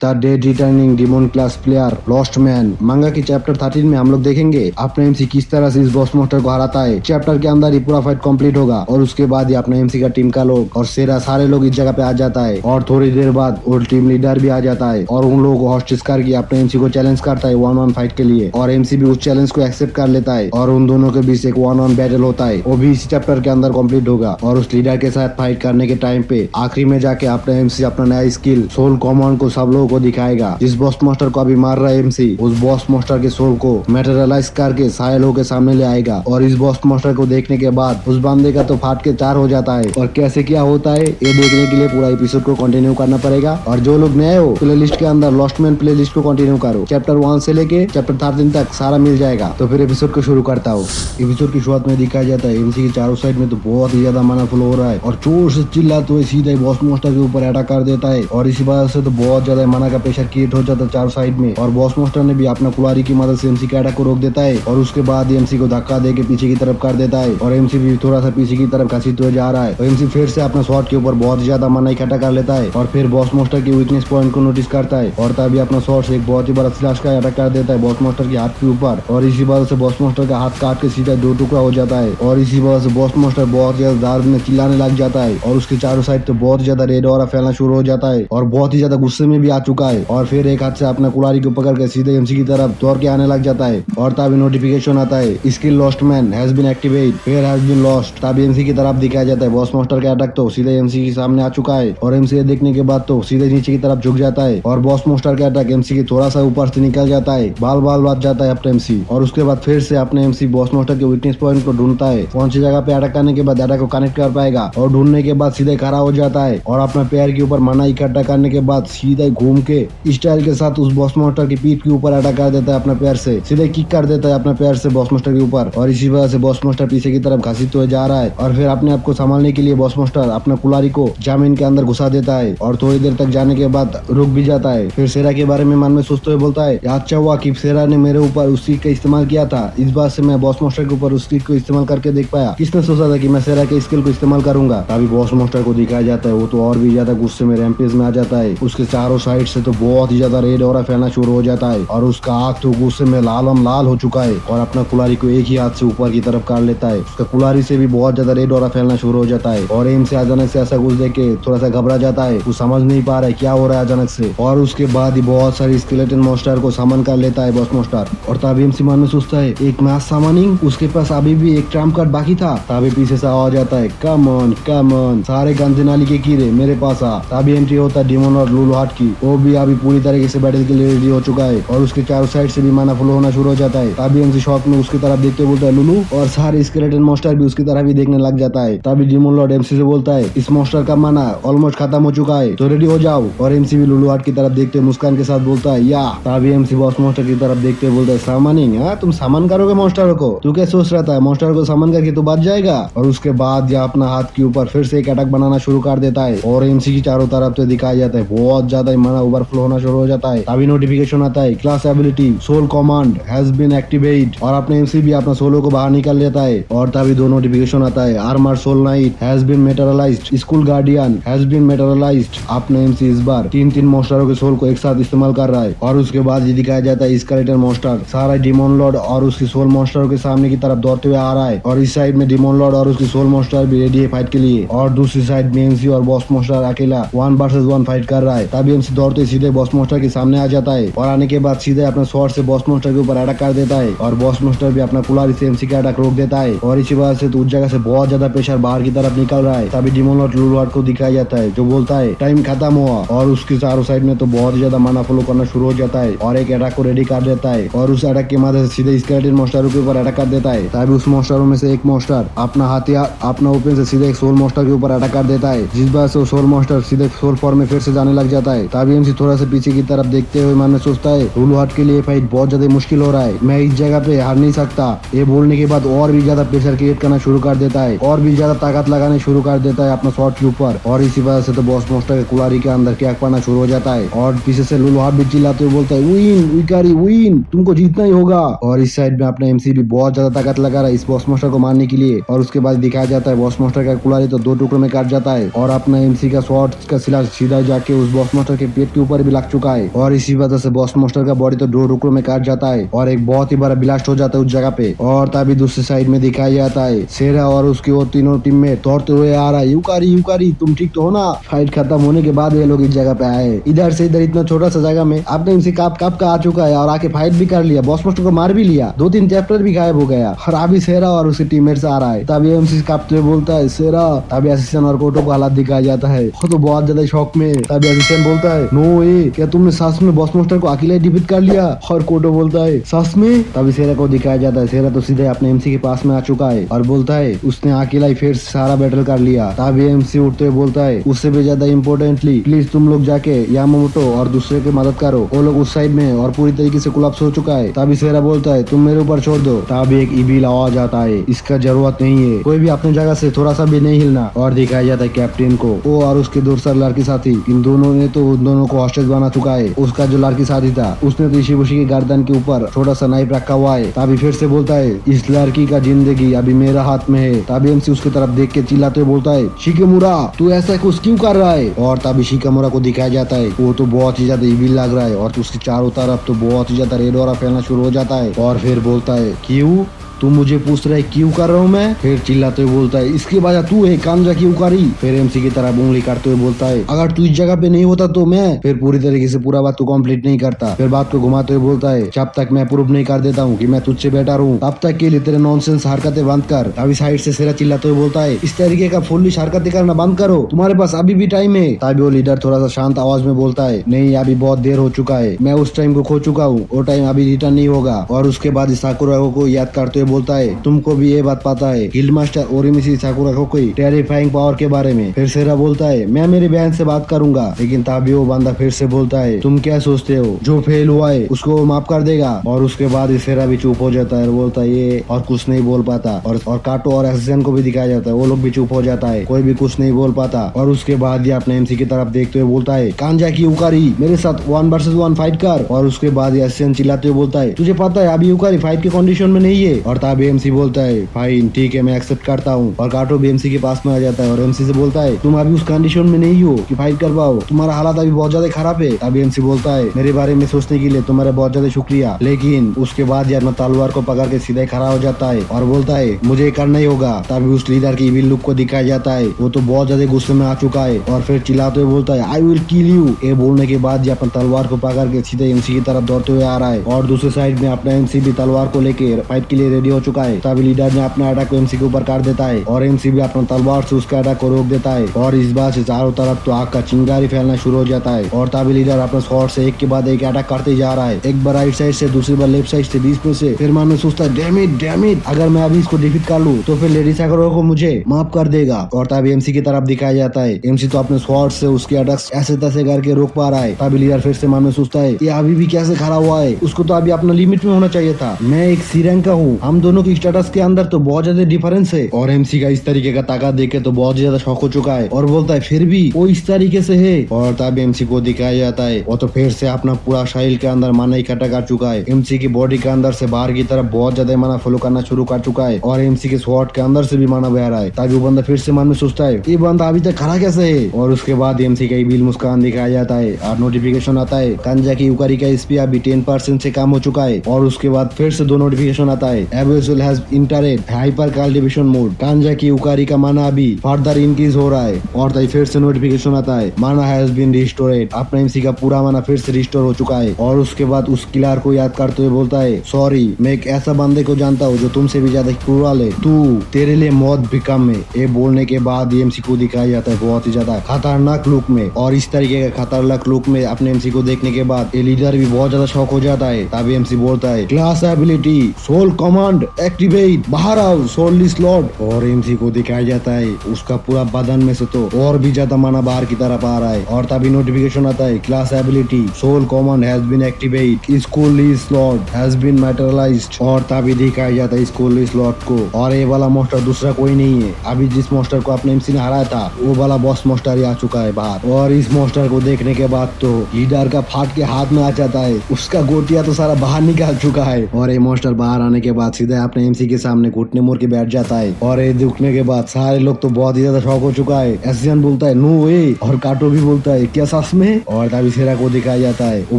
The dead returning demon class player lost man मांगा की chapter 13 में हम लोग देखेंगे अपना एमसी किस तरह से इस बॉस मोस्टर को हराता है। चैप्टर के अंदर ही पूरा फाइट कंप्लीट होगा और उसके बाद ही अपना एमसी का टीम का लोग और सेरा सारे लोग इस जगह पे आ जाता है और थोड़ी देर बाद वो टीम लीडर भी आ जाता है और उन लोगों को हॉस्टेज करके अपने एमसी को चैलेंज करता है 1-1 फाइट के लिए और एमसी भी उस चैलेंज को एक्सेप्ट कर लेता है और उन दोनों के बीच एक 1-1 बैटल होता है। वो भी इस चैप्टर के अंदर कंप्लीट होगा और उस लीडर के साथ फाइट करने के टाइम पे आखिरी में जाके अपना एमसी अपना नया स्किल सोल कमांड को सब लोगों को दिखाएगा। जिस बॉस मास्टर को अभी मार रहा है एमसी उस बॉस मास्टर के सोल को मेटेरियलाइज करके सारे लोगों के सामने ले आएगा और इस बॉस मास्टर को देखने के बाद उस बंदे का तो फाट के 4 हो जाता है। और कैसे क्या होता है ये देखने के लिए पूरा एपिसोड को कंटिन्यू करना पड़ेगा और जो लोग नए हो प्ले लिस्ट के अंदर लॉस्ट मैन प्ले लिस्ट को कंटिन्यू करो। चैप्टर 1 से लेके चैप्टर 13 तक सारा मिल जाएगा। तो फिर एपिसोड को शुरू करता हूँ। एपिसोड की शुरुआत में दिखाया जाता है एमसी की चारों साइड में तो बहुत ही ज्यादा माना फ्लो हो रहा है और जोर से चिल्लाते हुए सीधा बॉस मास्टर के ऊपर अटैक कर देता है और इसी वजह से तो बहुत ज्यादा माना का प्रेशर क्रिएट हो जाता है चारों साइड में और बॉस मास्टर ने भी अपना कुल्हाड़ी की मदद से एमसी के अटैक को रोक देता है और उसके बाद एमसी को धक्का दे के पीछे की तरफ कर देता है और एमसी भी थोड़ा सा पीछे की तरफ घसीटते हुए जा रहा है और एमसी फिर से अपना शॉट के ऊपर बहुत ज्यादा माना इकट्ठा कर लेता है और फिर बॉस मास्टर की वीकनेस पॉइंट को नोटिस करता है और तभी अपना शॉट से एक बहुत ही बड़ा स्लैश का अटैक कर देता है बॉस मास्टर के हाथ के ऊपर और इसी वजह से बॉस मास्टर का हाथ काट के सीधा 2 टुकड़ा हो जाता है और इसी वजह से बॉस मास्टर बहुत ज्यादा दर्द में चिल्लाने लग जाता है और उसके चारों साइड तो बहुत ज्यादा रेड और फैलना शुरू हो जाता है और बहुत ही ज्यादा गुस्से में भी आ चुका है और फिर एक हाथ से अपना कुल्हाड़ी को पकड़ के सीधे एमसी की तरफ दौड़ के आने लग जाता है और तभी नोटिफिकेशन आता है skill lost man has been activate fair has been lost. तभी एमसी की तरफ दिखाया जाता है बॉस मास्टर का अटैक तो सीधे एमसी के सामने आ चुका है और एमसी देखने के बाद तो सीधे नीचे की तरफ झुक जाता है और बॉस मास्टर का अटैक एमसी के थोड़ा सा ऊपर से निकल जाता है बाल बाल बात जाता है अपने एमसी और उसके बाद फिर से अपने एमसी बॉस मास्टर के वीकनेस पॉइंट को ढूंढता है कौन सी जगह पे अटैक करने के बाद अटैक को कनेक्ट कर पाएगा और ढूंढने के बाद सीधे खड़ा हो जाता है और अपना पैर के ऊपर मना इकट्ठा करने के बाद सीधा घूम के स्टाइल के साथ उस बॉस मास्टर की पीठ के ऊपर अटैक कर देता है अपने पैर से सीधे किक कर देता है अपने पैर से बॉस मास्टर के ऊपर और इसी वजह से बॉस मास्टर पीछे की तरफ घसीटते हुए जा रहा है और फिर अपने आप को संभालने के लिए बॉस मास्टर अपना कुल्हाड़ी को जमीन के अंदर घुसा देता है और थोड़ी देर तक जाने के बाद रुक भी जाता है। फिर सेरा के बारे में मन में सोचते हुए बोलता है अच्छा हुआ कि सेरा ने मेरे ऊपर उस चीज का इस्तेमाल किया था, इस बात से मैं बॉस मास्टर के ऊपर उस चीज को इस्तेमाल करके देख पाया। किसने सोचा था कि मैं सेरा के स्किल को इस्तेमाल करूंगा। तभी बॉस मास्टर को दिखाया जाता है वो तो और भी ज्यादा गुस्से में रैंपेज में आ जाता है। उसके चारों साइड से तो बहुत ही ज्यादा रेड और फैलना शुरू हो जाता है और उसका आग तो गुस्से में लालम लाल हो चुका है और अपना कुल्हाड़ी को एक ही हाथ से ऊपर की तरफ काट लेता है। उसका कुल्हाड़ी से भी बहुत ज्यादा रेड और फैलना शुरू हो जाता है और एम से अचानक से ऐसा कुछ देख के थोड़ा सा घबरा जाता है। वो समझ नहीं पा रहा है क्या हो रहा है अचानक से और उसके बाद ही बहुत सारी स्केलेटन मॉन्स्टर को सामन कर लेता है बॉस मास्टर और तभी एमसी मन में सोचता है एक मैच सामानिंग उसके पास अभी भी एक ट्रम्प कार्ड बाकी था। तभी पीछे से आवाज आता है कम ऑन सारे गंदे नाली के कीड़े मेरे पास आ। तभी एंट्री होता है डिमोन और लुलू हार्ट की। वो भी अभी पूरी तरीके से बैटल के लिए रेडी हो चुका है और उसके चारों साइड से भी माना फ्लो होना शुरू हो जाता है। तभी एमसी शॉक में उसकी तरफ देखते बोलता है लुलू और सारे स्केलेटन मॉन्स्टर भी उसकी तरफ ही देखने लग जाता है। तभी डिमोन लॉर्ड एमसी से बोलता है इस मॉन्स्टर का माना ऑलमोस्ट खत्म हो चुका है तो रेडी हो जाओ और एमसी भी लुलू हार्ट की तरफ देखते मुस्कान के साथ बोलता है या। तभी एमसी बॉस मॉन्स्टर की तरफ देखते बोलता है सामानिंग तुम सामान करोगे मॉन्स्टर को, तू क्या सोच रहा था मॉन्स्टर को सामान करके तू बच जाएगा। और उसके बाद या अपना हाथ के ऊपर फिर से एक अटैक बनाना शुरू कर देता है और एमसी की चारों तरफ से दिखाया जाता है बहुत ज्यादा माना ओवरफ्लो होना शुरू हो जाता है। तभी नोटिफिकेशन आता है class ability soul command has been activate और अपने एमसी भी अपना सोलो को बाहर निकाल लेता है और तभी दो नोटिफिकेशन आता है armour soul knight has been materialised school guardian has been materialised. अपने एमसी इस बार 3 मॉन्स्टरों के सोल को एक साथ इस्तेमाल कर रहा है और उसके बाद ये दिखाया जाता है स्केलेटन मॉन्स्टर सारा डिमोन लॉर्ड और उसकी सोल मॉन्स्टर के सामने की तरफ दौड़ते हुए आ रहा है और इस साइड में डिमोन लॉर्ड और उसकी सोल मॉन्स्टर भी रेडी है फाइट के लिए और दूसरी साइड में एमसी और बॉस मॉन्स्टर अकेला 1 वर्सेस 1 फाइट कर रहा है। तभी एमसी दौड़ते सीधे बॉस मॉन्स्टर के सामने आ जाता है और आने के बाद सीधे अपना शॉट से बॉस मॉन्स्टर के ऊपर अटैक कर देता है और बॉस मॉन्स्टर भी अपना कुल्हाड़ी से एमसी का अटैक रोक देता है और इसी वजह से तो उस जगह से बहुत ज्यादा प्रेशर बाहर की तरफ निकल रहा है। तभी डिमोन लॉर्ड लुलू हार्ट को दिखाया जाता है जो बोलता है टाइम खत्म हुआ और उसके चारों साइड में तो बहुत ज्यादा माना फॉलो करना शुरू हो जाता है और एक अटैक को रेडी कर देता है और उस अटैक की मदद से सीधे स्केलेटन मॉन्स्टरों के ऊपर अटैक कर देता है। तभी उस मॉन्स्टरों में से एक मॉन्स्टर अपना हथियार अपना ओपन से सीधे एक सोल मॉन्स्टर के ऊपर अटैक कर देता है जिस वजह से सोल मॉन्स्टर सीधे सोल फॉर्म में फिर से जाने लग जाता है। तभी एमसी थोड़ा सा पीछे की तरफ देखते हुए मन में सोचता है लुलू हार्ट के लिए फाइट बहुत ज्यादा मुश्किल हो रहा है, मैं इस जगह पे हार नहीं सकता। ये बोलने के बाद और भी ज्यादा प्रेशर क्रिएट करना शुरू कर देता है और भी ज्यादा ताकत लगाने शुरू कर देता है अपना शॉट के ऊपर और इसी वजह से तो बॉस मॉन्स्टर के कुल्हाड़ी के अंदर क्रैक पड़ना शुरू हो जाता है और पीछे से लुलू हार्ट भी चिल्लाते हुए बोलता है विन विकारी विन तुमको जीतना ही होगा। और इस साइड में अपना एमसी भी बहुत ज्यादा ताकत लगा रहा है इस बॉस मास्टर को मारने के लिए और उसके बाद दिखाया जाता है बॉस मास्टर का कुल्हाड़ी तो 2 टुकड़ों में काट जाता है और अपना एमसी का शॉट का सिला सीधा जाके उस बॉस मास्टर के पेट के ऊपर भी लग चुका है और इसी वजह से बॉस मास्टर का बॉडी तो 2 टुकड़ों में काट जाता है और एक बहुत ही बड़ा ब्लास्ट हो जाता है उस जगह पे। और तभी दूसरी साइड में दिखाया जाता है सेरा और उसकी वो तीनों टीममेट दौड़ते हुए आ रहा है। यूकारी तुम ठीक तो हो ना। फाइट खत्म होने के बाद ये लोग इस जगह पे आए। इधर से इधर इतना छोटा सा जगह में आपने इनसे कब का आ चुका है और आके फाइट भी कर लिया, बॉस मास्टर को मार भी लिया, 2-3 चैप्टर भी गायब हो गया और अभी सेरा और उसके टीममेट से आ रहा है। तभी एमसी कांपते हुए बोलता है सेरा। तभी असिस्टेंट और कोटो को हालात दिखाया जाता है, वो तो बहुत ज्यादा शौक में। तभी असिस्टेंट बोलता है नो ए, क्या तुमने सास में बॉस मास्टर को अकेले डिफीट कर लिया? और कोटो बोलता है सास में। तभी सेरा को दिखाया जाता है सेरा तो सीधे अपने एमसी के पास में आ चुका है और बोलता है उसने अकेला ही फिर सारा बैटल कर लिया। तभी एमसी उठते हुए बोलता है उससे भी ज्यादा इम्पोर्टेंटली प्लीज तुम लोग जाके यामामोटो और दूसरे की मदद करो, वो लोग उस साइड में और पूरी तरीके से कोलैप्स हो चुका है। तभी सेरा बोलता है तुम मेरे ऊपर छोड़ दो। तभी एक इविल आवाज आता है इसका जरूरत नहीं है, कोई भी अपनी जगह से थोड़ा सा भी नहीं हिलना। और दिखाया जाता है कैप्टन को, वो और उसके दूसरा लड़की साथी, इन दोनों ने तो उन दोनों को हॉस्टेज बना चुका है। उसका जो लड़की साथी था उसने तो इशिबुशी की गर्दन के ऊपर छोटा सा नाइफ रखा हुआ है। तभी फिर से बोलता है इस लड़की का जिंदगी अभी मेरा हाथ में है। तभी एमसी उसकी तरफ देख के चिल्लाते हुए बोलता है शिकेमुरा तू ऐसा कुछ क्यों कर रहा है? और तभी शिकेमुरा को दिखाया जाता है वो तो बहुत ही ज्यादा इविल लग रहा है और उसके चारों तरफ तो बहुत ही ज्यादा रेड ऑरा फैलना शुरू हो जाता है। और फिर बोलता है क्यों तू मुझे पूछ रहा है क्यों कर रहा हूँ मैं? फिर चिल्लाते हुए बोलता है इसके वजह तू है कांजा क्यों करी? फिर एमसी की तरफ उंगली काटते हुए बोलता है अगर तू इस जगह पे नहीं होता तो मैं। फिर पूरी तरीके से पूरा बात को कंप्लीट नहीं करता। फिर बात को घुमाते हुए बोलता है जब तक मैं प्रूव नहीं कर देता हूँ कि मैं तुझसे बेटर हूँ तब तक के लिए तेरे नॉनसेंस हरकतें बंद कर। अभी साइड से सेरा चिल्लाते हुए बोलता है इस तरीके का फुल्लिश हरकतें करना बंद करो, तुम्हारे पास अभी भी टाइम है। तभी वो लीडर थोड़ा सा शांत आवाज में बोलता है नहीं अभी बहुत देर हो चुका है, मैं उस टाइम को खो चुका हूँ, वो टाइम अभी रिटर्न नहीं होगा। और उसके बाद साकुरा को याद करते हुए बोलता है तुमको भी ये बात पता है गिल्ड मास्टर ओरिमिसी साकुरा को कोई टेरिफाइंग पावर के बारे में? फिर सेरा बोलता है मैं मेरी बहन से बात करूंगा। लेकिन तभी वो बंदा फिर से बोलता है तुम क्या सोचते हो जो फेल हुआ है उसको माफ कर देगा? और उसके बाद सेरा भी चुप हो जाता है और बोलता है ये और कुछ नहीं बोल पाता। और काटो और एसएन को भी दिखाया जाता है, वो लोग भी चुप हो जाता है, कोई भी कुछ नहीं बोल पाता। और उसके बाद ये अपने एमसी की तरफ देखते हुए बोलता है कांजा की उकारी मेरे साथ 1 वर्सेस 1 फाइट कर। और उसके बाद एसएन चिल्लाते हुए बोलता है तुझे पता है अभी उकारी फाइट के कंडीशन में नहीं है। और तभी एमसी बोलता है फाइन ठीक है मैं एक्सेप्ट करता हूँ। और काटो भी एमसी के पास में आ जाता है और एमसी से बोलता है तुम अभी उस कंडीशन में नहीं हो कि फाइट कर पाओ, तुम्हारा हालात अभी बहुत ज्यादा खराब है। तभी एमसी बोलता है मेरे बारे में सोचने के लिए तुम्हारा बहुत ज्यादा शुक्रिया। लेकिन उसके बाद यार तलवार को पकड़ के सीधा खड़ा हो जाता है और बोलता है मुझे करना ही होगा। तभी उस लीडर की इविल लुक को दिखाया जाता है, वो तो बहुत ज्यादा गुस्से में आ चुका है और फिर चिल्लाते हुए बोलता है आई विल किल यू। ये बोलने के बाद ये अपना तलवार को पकड़ के सीधे एमसी की तरफ दौड़ते हुए आ रहा है। और दूसरी साइड में अपना एमसी भी तलवार को लेके फाइट के लिए रेडी हो चुका है। तभी लीडर ने अपना अटैक को एमसी के ऊपर काट देता है और एमसी भी अपना तलवार से उसका अटैक को रोक देता है। और इस बात से चारों तरफ तो आग का चिंगारी फैलना शुरू हो जाता है। और तभी लीडर अपना शॉट से एक के बाद एक अटैक करते जा रहा है, एक बार राइट साइड से, दूसरी बार लेफ्ट साइड से, बीच में से। फिर मन में सोचता है डैम इट अगर मैं अभी इसको डिफीट कर लूं तो फिर लेडी साकुरा को मुझे माफ कर देगा। और तभी एमसी की तरफ दिखाया जाता है एमसी तो अपने शॉट से उसके अटैक ऐसे तैसे करके रोक पा रहा है। तभी लीडर फिर से मन में सोचता है ये अभी भी कैसे खड़ा हुआ है, उसको तो अभी अपना लिमिट में होना चाहिए था, मैं एक सी रैंक का हूँ, हम दोनों की स्टेटस के अंदर तो बहुत ज्यादा डिफरेंस है। और एमसी का इस तरीके का ताकत देखे तो बहुत ज्यादा शौक हो चुका है और बोलता है फिर भी वो इस तरीके से है। और तभी एमसी को दिखाया जाता है वो तो फिर से अपना पूरा शरीर के अंदर माना इकट्ठा कर चुका है। एमसी की बॉडी के अंदर से बाहर की तरफ बहुत ज्यादा माना फॉलो करना शुरू कर चुका है और एमसी के स्वॉट के अंदर से भी माना बह रहा है। तभी वो बंदा फिर से मन में सोचता है ये बंदा अभी तक खड़ा कैसे है। और उसके बाद एमसी का बिल मुस्कान दिखाया जाता है और नोटिफिकेशन आता है कांजा की उकारी का एसपी अभी 10% से कम हो चुका है। और उसके बाद फिर से 2 नोटिफिकेशन आता है एबोसुल हैज इंटरेड हाइपर कल्टीवेशन मोड, कांजा की उकारी का माना अभी फर्दर इंक्रीज हो रहा है। और तभी फिर से नोटिफिकेशन आता है माना हैज बीन रिस्टोरेड, अपना एमसी का पूरा माना फिर से रिस्टोर हो चुका है। और उसके बाद उस किलर को याद करते हुए बोलता है सॉरी मैं एक ऐसा बंदे को जानता हूँ जो तुमसे भी ज्यादा क्रूरल है, तू तेरे लिए मौत भी कम है। ये बोलने के बाद एमसी को दिखाया जाता है बहुत ही ज्यादा खतरनाक लुक में। और इस तरीके का खतरनाक लुक में अपने एमसी को देखने के बाद ये लीडर भी बहुत ज्यादा शौक हो जाता है। तभी एमसी बोलता है class ability soul command activate, बाहर आओ सोल स्लॉट। और एमसी को दिखाया जाता है उसका पूरा बदन में से तो और भी ज्यादा माना बाहर की तरफ आ रहा है। और तभी नोटिफिकेशन आता है class ability soul command has been activate, school slot has been materialised. और तभी दिखाया जाता है स्कूल स्लॉट को। और ये वाला मोस्टर दूसरा कोई नहीं है, अभी जिस मोस्टर को अपने एमसी ने हराया था वो वाला बॉस मोस्टर ही आ चुका है बाहर। और इस मोस्टर को देखने के बाद तो लीडर का फाट के हाथ में आ जाता है, उसका गोटिया तो सारा बाहर निकाल चुका है। और ये मोस्टर बाहर आने के बाद सीधा अपने एमसी के सामने घुटने मोड़ के बैठ जाता है। और ये दुखने के बाद सारे लोग तो बहुत ही ज्यादा शौक हो चुका है। एसजन बोलता है नो वे, और काटो भी बोलता है क्या सच में। और तभी सेरा को दिखाया जाता है, वो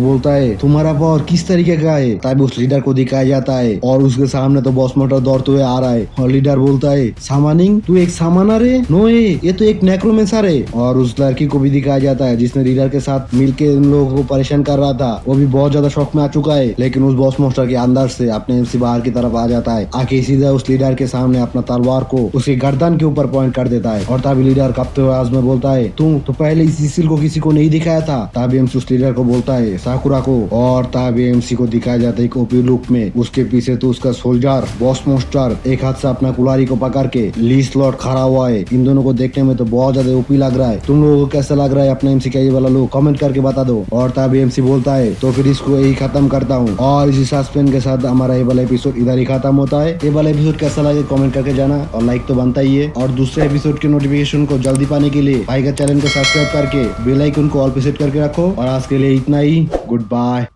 बोलता है तुम्हारा पावर किस तरीके का है। तभी उस लीडर को दिखाया जाता है और उसके सामने तो बॉस मोटर दौड़ते हुए आ रहा है। और लीडर बोलता है सामानिंग तू एक सामानर है। नो ये तो एक नेक्रोमेंसर है। और उस लड़की को भी दिखाया जाता है जिसने लीडर के साथ मिलके इन लोगों को परेशान कर रहा था। वो भी बहुत ज्यादा शौक में आ चुका है, लेकिन उस बॉस मोस्टर के अंदर से अपने एमसी बाहर की तरफ आ जाता है। आके सीधा उस लीडर के सामने अपना तलवार को उसके गर्दन के ऊपर पॉइंट कर देता है। और तभी लीडर कांपते हुए आवाज में बोलता है तुम तो पहले इस सील को किसी को नहीं दिखाया था। तभी एमसी उस लीडर को बोलता है साकुरा को। और तभी एमसी को दिखाया जाता है एक ओपी लुक में। उसके पीछे तो उसका सोल्जर बॉस मोस्टर एक हाथ से अपना कुलारी को पकड़ के ली स्लॉट खड़ा हुआ है। इन दोनों को देखने में तो बहुत ज्यादा ओपी लग रहा है। तुम लोगों को कैसा लग रहा है अपना एमसी का ये वाला लोग कमेंट करके बता दो। और तभी एमसी बोलता है तो फिर इसको यही खत्म करता हूँ। और इसी सस्पेंस के साथ हमारा ये वाला एपिसोड इधर ही खत्म होता है। ये वाला एपिसोड कैसा लगे कमेंट करके जाना, और लाइक तो बनता ही है। और दूसरे एपिसोड के नोटिफिकेशन को जल्दी पाने के लिए भाई का चैनल को सब्सक्राइब करके बेल आइकन को ऑल पे सेट करके रखो। और आज के लिए इतना ही, गुड बाय।